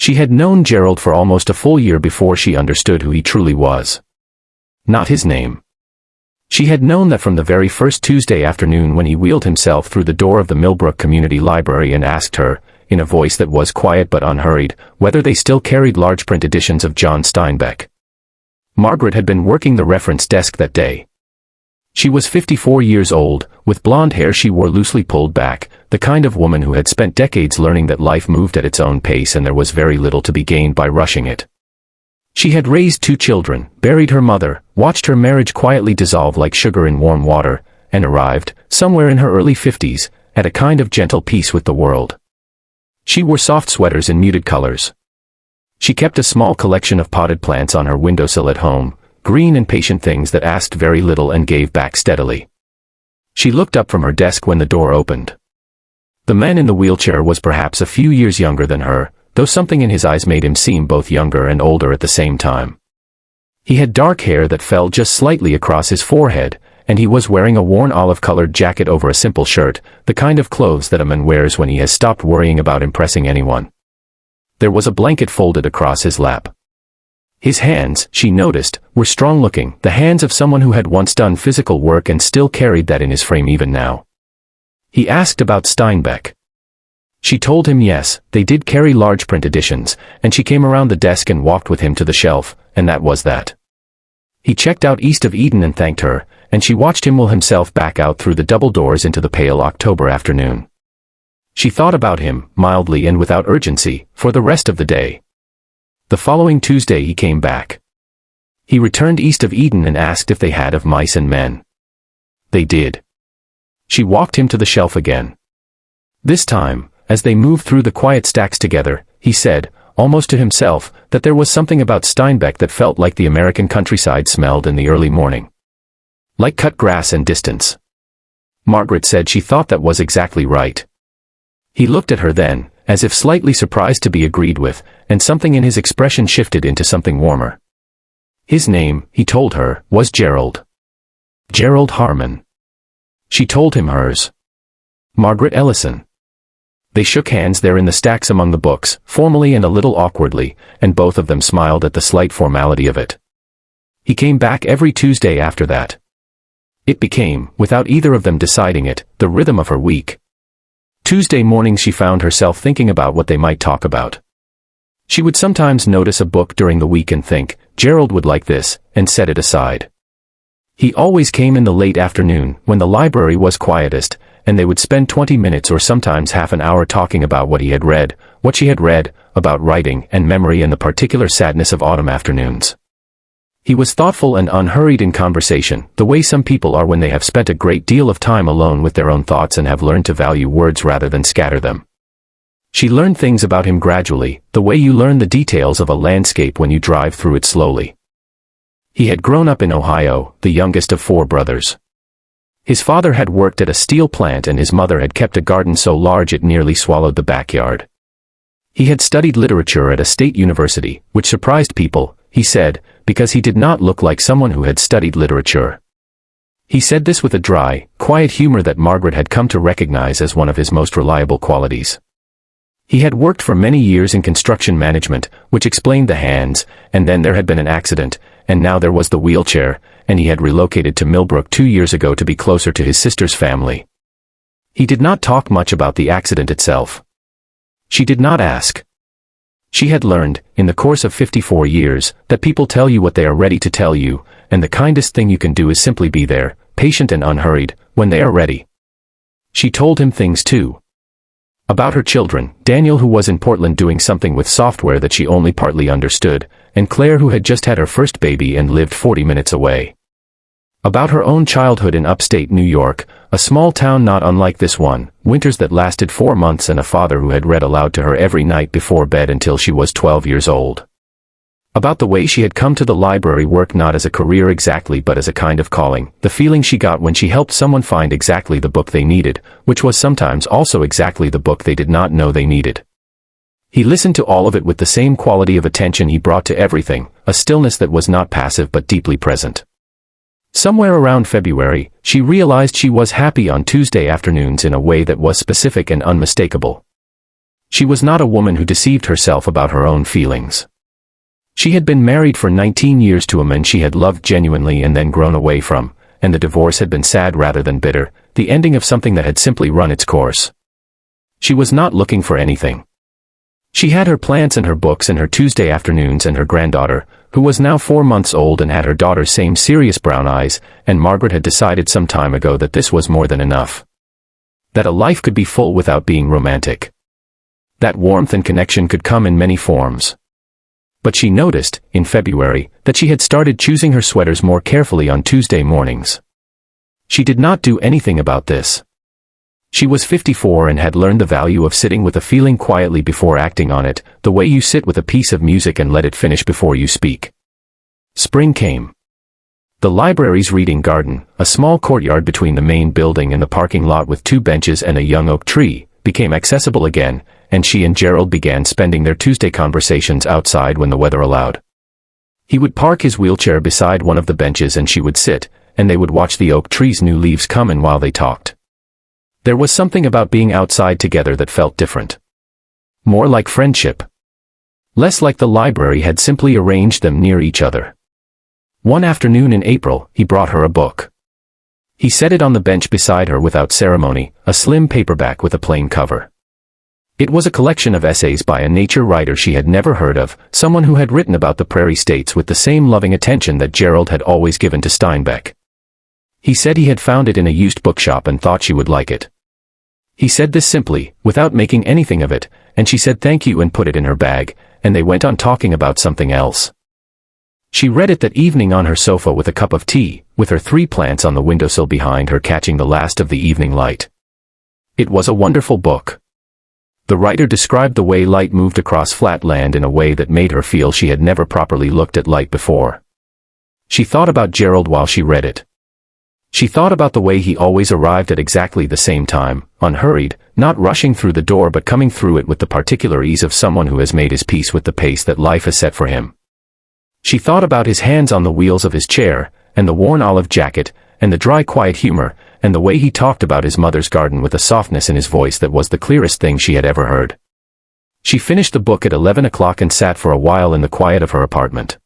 She had known Gerald for almost a full year before she understood who he truly was. Not his name. She had known that from the very first Tuesday afternoon when he wheeled himself through the door of the Millbrook Community Library and asked her, in a voice that was quiet but unhurried, whether they still carried large print editions of John Steinbeck. Margaret had been working the reference desk that day. She was 54 years old, with blonde hair she wore loosely pulled back, the kind of woman who had spent decades learning that life moved at its own pace and there was very little to be gained by rushing it. She had raised 2 children, buried her mother, watched her marriage quietly dissolve like sugar in warm water, and arrived, somewhere in her early 50s, at a kind of gentle peace with the world. She wore soft sweaters in muted colors. She kept a small collection of potted plants on her windowsill at home, green and patient things that asked very little and gave back steadily. She looked up from her desk when the door opened. The man in the wheelchair was perhaps a few years younger than her, though something in his eyes made him seem both younger and older at the same time. He had dark hair that fell just slightly across his forehead, and he was wearing a worn olive-colored jacket over a simple shirt, the kind of clothes that a man wears when he has stopped worrying about impressing anyone. There was a blanket folded across his lap. His hands, she noticed, were strong-looking, the hands of someone who had once done physical work and still carried that in his frame even now. He asked about Steinbeck. She told him yes, they did carry large print editions, and she came around the desk and walked with him to the shelf, and that was that. He checked out East of Eden and thanked her, and she watched him wheel himself back out through the double doors into the pale October afternoon. She thought about him, mildly and without urgency, for the rest of the day. The following Tuesday he came back. He returned East of Eden and asked if they had of Mice and Men. They did. She walked him to the shelf again. This time, as they moved through the quiet stacks together, he said, almost to himself, that there was something about Steinbeck that felt like the American countryside smelled in the early morning. Like cut grass and distance. Margaret said she thought that was exactly right. He looked at her then, as if slightly surprised to be agreed with, and something in his expression shifted into something warmer. His name, he told her, was Gerald. Gerald Harmon. She told him hers. Margaret Ellison. They shook hands there in the stacks among the books, formally and a little awkwardly, and both of them smiled at the slight formality of it. He came back every Tuesday after that. It became, without either of them deciding it, the rhythm of her week. Tuesday mornings she found herself thinking about what they might talk about. She would sometimes notice a book during the week and think, Gerald would like this, and set it aside. He always came in the late afternoon, when the library was quietest, and they would spend 20 minutes or sometimes half an hour talking about what he had read, what she had read, about writing and memory and the particular sadness of autumn afternoons. He was thoughtful and unhurried in conversation, the way some people are when they have spent a great deal of time alone with their own thoughts and have learned to value words rather than scatter them. She learned things about him gradually, the way you learn the details of a landscape when you drive through it slowly. He had grown up in Ohio, the youngest of 4 brothers. His father had worked at a steel plant and his mother had kept a garden so large it nearly swallowed the backyard. He had studied literature at a state university, which surprised people, he said, because he did not look like someone who had studied literature. He said this with a dry, quiet humor that Margaret had come to recognize as one of his most reliable qualities. He had worked for many years in construction management, which explained the hands, and then there had been an accident, and now there was the wheelchair, and he had relocated to Millbrook 2 years ago to be closer to his sister's family. He did not talk much about the accident itself. She did not ask. She had learned, in the course of 54 years, that people tell you what they are ready to tell you, and the kindest thing you can do is simply be there, patient and unhurried, when they are ready. She told him things too. About her children, Daniel who was in Portland doing something with software that she only partly understood, and Claire who had just had her first baby and lived 40 minutes away. About her own childhood in upstate New York, a small town not unlike this one, winters that lasted 4 months and a father who had read aloud to her every night before bed until she was 12 years old. About the way she had come to the library work not as a career exactly but as a kind of calling, the feeling she got when she helped someone find exactly the book they needed, which was sometimes also exactly the book they did not know they needed. He listened to all of it with the same quality of attention he brought to everything, a stillness that was not passive but deeply present. Somewhere around February, she realized she was happy on Tuesday afternoons in a way that was specific and unmistakable. She was not a woman who deceived herself about her own feelings. She had been married for 19 years to a man she had loved genuinely and then grown away from, and the divorce had been sad rather than bitter, the ending of something that had simply run its course. She was not looking for anything. She had her plants and her books and her Tuesday afternoons and her granddaughter, who was now 4 months old and had her daughter's same serious brown eyes, and Margaret had decided some time ago that this was more than enough. That a life could be full without being romantic. That warmth and connection could come in many forms. But she noticed, in February, that she had started choosing her sweaters more carefully on Tuesday mornings. She did not do anything about this. She was 54 and had learned the value of sitting with a feeling quietly before acting on it, the way you sit with a piece of music and let it finish before you speak. Spring came. The library's reading garden, a small courtyard between the main building and the parking lot with 2 benches and a young oak tree, became accessible again, and she and Gerald began spending their Tuesday conversations outside when the weather allowed. He would park his wheelchair beside one of the benches and she would sit, and they would watch the oak tree's new leaves come in while they talked. There was something about being outside together that felt different. More like friendship. Less like the library had simply arranged them near each other. One afternoon in April, he brought her a book. He set it on the bench beside her without ceremony, a slim paperback with a plain cover. It was a collection of essays by a nature writer she had never heard of, someone who had written about the prairie states with the same loving attention that Gerald had always given to Steinbeck. He said he had found it in a used bookshop and thought she would like it. He said this simply, without making anything of it, and she said thank you and put it in her bag, and they went on talking about something else. She read it that evening on her sofa with a cup of tea, with her 3 plants on the windowsill behind her catching the last of the evening light. It was a wonderful book. The writer described the way light moved across flat land in a way that made her feel she had never properly looked at light before. She thought about Gerald while she read it. She thought about the way he always arrived at exactly the same time, unhurried, not rushing through the door but coming through it with the particular ease of someone who has made his peace with the pace that life has set for him. She thought about his hands on the wheels of his chair, and the worn olive jacket, and the dry quiet humor, and the way he talked about his mother's garden with a softness in his voice that was the clearest thing she had ever heard. She finished the book at 11 o'clock and sat for a while in the quiet of her apartment.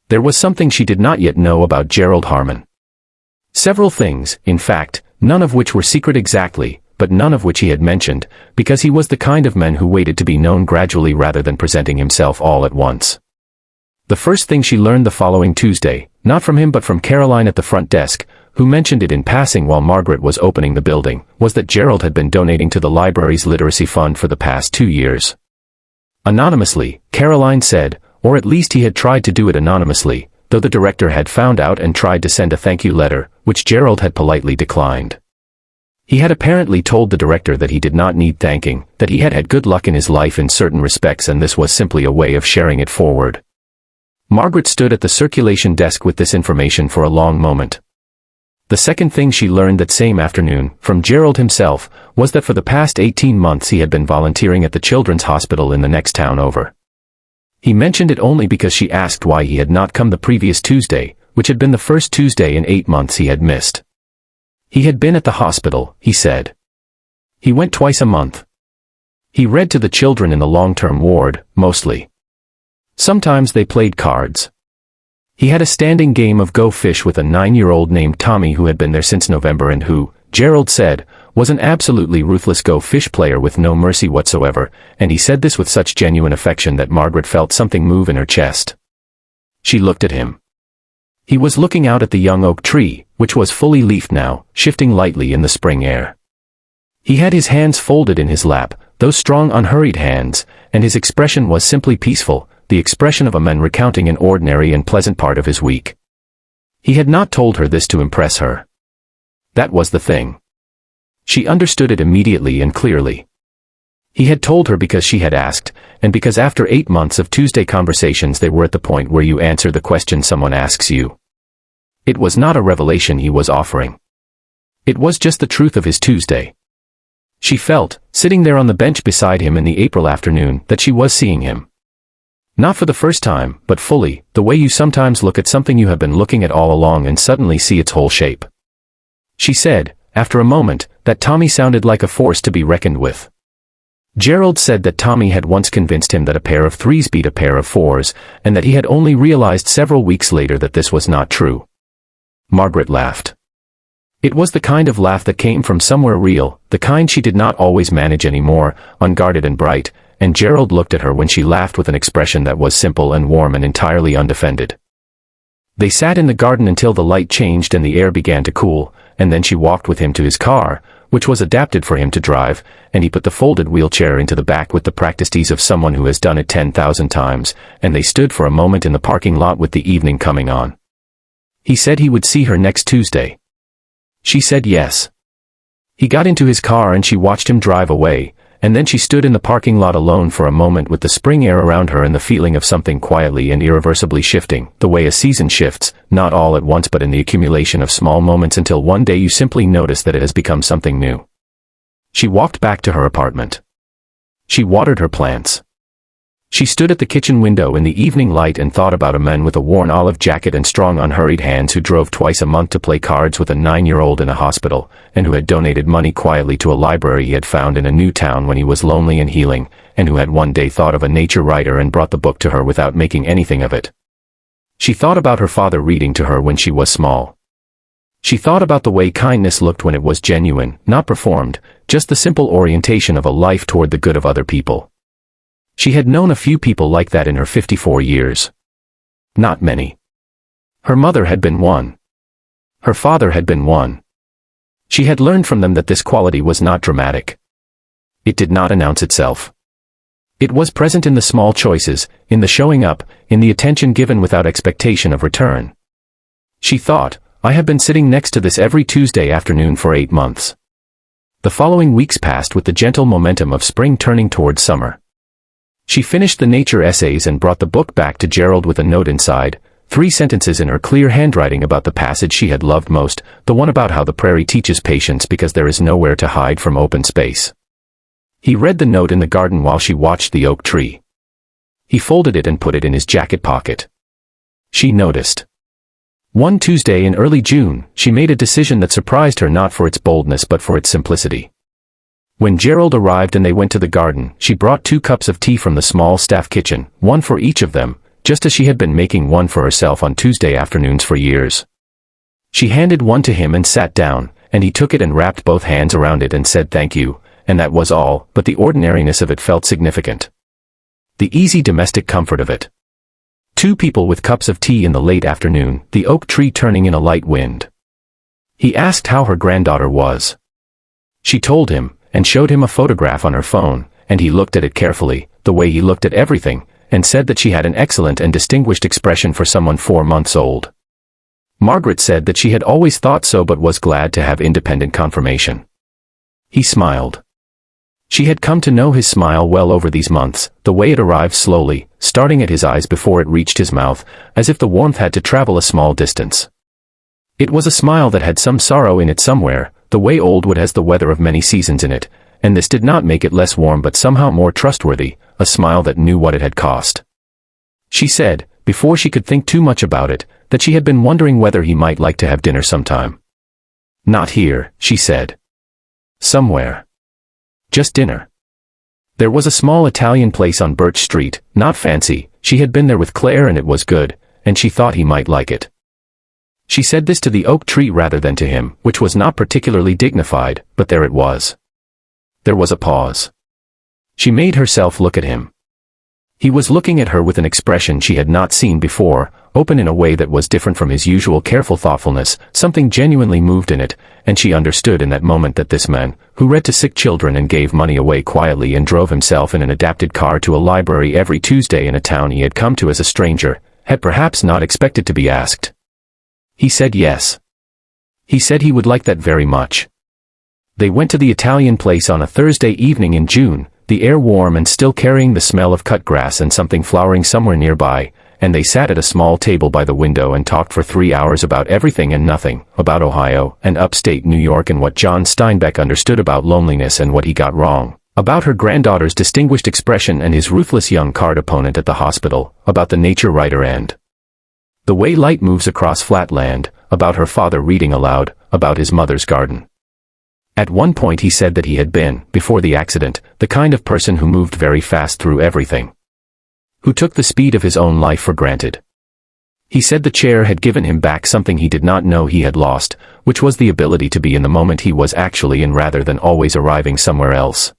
There was something she did not yet know about Gerald Harmon. Several things, in fact, none of which were secret exactly, but none of which he had mentioned, because he was the kind of man who waited to be known gradually rather than presenting himself all at once. The first thing she learned the following Tuesday, not from him but from Caroline at the front desk, who mentioned it in passing while Margaret was opening the building, was that Gerald had been donating to the library's literacy fund for the past 2 years. Anonymously, Caroline said, or at least he had tried to do it anonymously, though the director had found out and tried to send a thank you letter, which Gerald had politely declined. He had apparently told the director that he did not need thanking, that he had had good luck in his life in certain respects and this was simply a way of sharing it forward. Margaret stood at the circulation desk with this information for a long moment. The second thing she learned that same afternoon, from Gerald himself, was that for the past 18 months he had been volunteering at the children's hospital in the next town over. He mentioned it only because she asked why he had not come the previous Tuesday, which had been the first Tuesday in 8 months he had missed. He had been at the hospital, he said. He went twice a month. He read to the children in the long-term ward, mostly. Sometimes they played cards. He had a standing game of Go Fish with a 9-year-old named Tommy who had been there since November and who, Gerald said, was an absolutely ruthless Go Fish player with no mercy whatsoever, and he said this with such genuine affection that Margaret felt something move in her chest. She looked at him. He was looking out at the young oak tree, which was fully leafed now, shifting lightly in the spring air. He had his hands folded in his lap, those strong unhurried hands, and his expression was simply peaceful, the expression of a man recounting an ordinary and pleasant part of his week. He had not told her this to impress her. That was the thing. She understood it immediately and clearly. He had told her because she had asked, and because after 8 months of Tuesday conversations they were at the point where you answer the question someone asks you. It was not a revelation he was offering. It was just the truth of his Tuesday. She felt, sitting there on the bench beside him in the April afternoon, that she was seeing him. Not for the first time, but fully, the way you sometimes look at something you have been looking at all along and suddenly see its whole shape. She said, after a moment, that Tommy sounded like a force to be reckoned with. Gerald said that Tommy had once convinced him that a pair of threes beat a pair of fours, and that he had only realized several weeks later that this was not true. Margaret laughed. It was the kind of laugh that came from somewhere real, the kind she did not always manage anymore, unguarded and bright, and Gerald looked at her when she laughed with an expression that was simple and warm and entirely undefended. They sat in the garden until the light changed and the air began to cool, and then she walked with him to his car, which was adapted for him to drive, and he put the folded wheelchair into the back with the practiced ease of someone who has done it 10,000 times, and they stood for a moment in the parking lot with the evening coming on. He said he would see her next Tuesday. She said yes. He got into his car and she watched him drive away, and then she stood in the parking lot alone for a moment with the spring air around her and the feeling of something quietly and irreversibly shifting, the way a season shifts, not all at once but in the accumulation of small moments until one day you simply notice that it has become something new. She walked back to her apartment. She watered her plants. She stood at the kitchen window in the evening light and thought about a man with a worn olive jacket and strong unhurried hands who drove twice a month to play cards with a 9-year-old in a hospital, and who had donated money quietly to a library he had found in a new town when he was lonely and healing, and who had one day thought of a nature writer and brought the book to her without making anything of it. She thought about her father reading to her when she was small. She thought about the way kindness looked when it was genuine, not performed, just the simple orientation of a life toward the good of other people. She had known a few people like that in her 54 years. Not many. Her mother had been one. Her father had been one. She had learned from them that this quality was not dramatic. It did not announce itself. It was present in the small choices, in the showing up, in the attention given without expectation of return. She thought, I have been sitting next to this every Tuesday afternoon for 8 months. The following weeks passed with the gentle momentum of spring turning towards summer. She finished the nature essays and brought the book back to Gerald with a note inside, 3 sentences in her clear handwriting about the passage she had loved most, the one about how the prairie teaches patience because there is nowhere to hide from open space. He read the note in the garden while she watched the oak tree. He folded it and put it in his jacket pocket. She noticed. One Tuesday in early June, she made a decision that surprised her not for its boldness but for its simplicity. When Gerald arrived and they went to the garden, she brought 2 cups of tea from the small staff kitchen, one for each of them, just as she had been making one for herself on Tuesday afternoons for years. She handed one to him and sat down, and he took it and wrapped both hands around it and said thank you, and that was all, but the ordinariness of it felt significant. The easy domestic comfort of it. 2 people with cups of tea in the late afternoon, the oak tree turning in a light wind. He asked how her granddaughter was. She told him, and showed him a photograph on her phone, and he looked at it carefully, the way he looked at everything, and said that she had an excellent and distinguished expression for someone 4 months old. Margaret said that she had always thought so but was glad to have independent confirmation. He smiled. She had come to know his smile well over these months, the way it arrived slowly, starting at his eyes before it reached his mouth, as if the warmth had to travel a small distance. It was a smile that had some sorrow in it somewhere, the way old wood has the weather of many seasons in it, and this did not make it less warm but somehow more trustworthy, a smile that knew what it had cost. She said, before she could think too much about it, that she had been wondering whether he might like to have dinner sometime. Not here, she said. Somewhere. Just dinner. There was a small Italian place on Birch Street, not fancy, she had been there with Claire and it was good, and she thought he might like it. She said this to the oak tree rather than to him, which was not particularly dignified, but there it was. There was a pause. She made herself look at him. He was looking at her with an expression she had not seen before, open in a way that was different from his usual careful thoughtfulness, something genuinely moved in it, and she understood in that moment that this man, who read to sick children and gave money away quietly and drove himself in an adapted car to a library every Tuesday in a town he had come to as a stranger, had perhaps not expected to be asked. He said yes. He said he would like that very much. They went to the Italian place on a Thursday evening in June, the air warm and still carrying the smell of cut grass and something flowering somewhere nearby, and they sat at a small table by the window and talked for 3 hours about everything and nothing, about Ohio and upstate New York and what John Steinbeck understood about loneliness and what he got wrong, about her granddaughter's distinguished expression and his ruthless young card opponent at the hospital, about the nature writer and the way light moves across flat land, about her father reading aloud, about his mother's garden. At one point he said that he had been, before the accident, the kind of person who moved very fast through everything. Who took the speed of his own life for granted. He said the chair had given him back something he did not know he had lost, which was the ability to be in the moment he was actually in rather than always arriving somewhere else.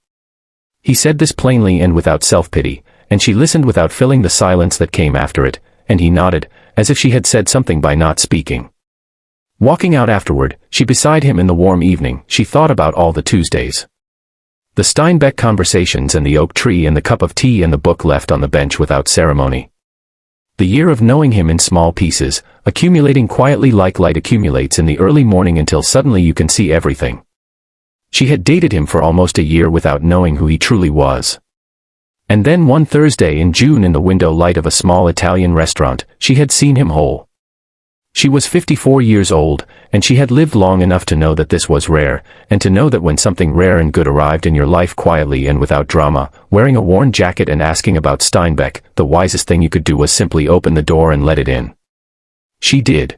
He said this plainly and without self-pity, and she listened without filling the silence that came after it, and he nodded, as if she had said something by not speaking. Walking out afterward, she beside him in the warm evening, she thought about all the Tuesdays. The Steinbeck conversations and the oak tree and the cup of tea and the book left on the bench without ceremony. The year of knowing him in small pieces, accumulating quietly like light accumulates in the early morning until suddenly you can see everything. She had dated him for almost a year without knowing who he truly was. And then one Thursday in June in the window light of a small Italian restaurant, she had seen him whole. She was 54 years old, and she had lived long enough to know that this was rare, and to know that when something rare and good arrived in your life quietly and without drama, wearing a worn jacket and asking about Steinbeck, the wisest thing you could do was simply open the door and let it in. She did.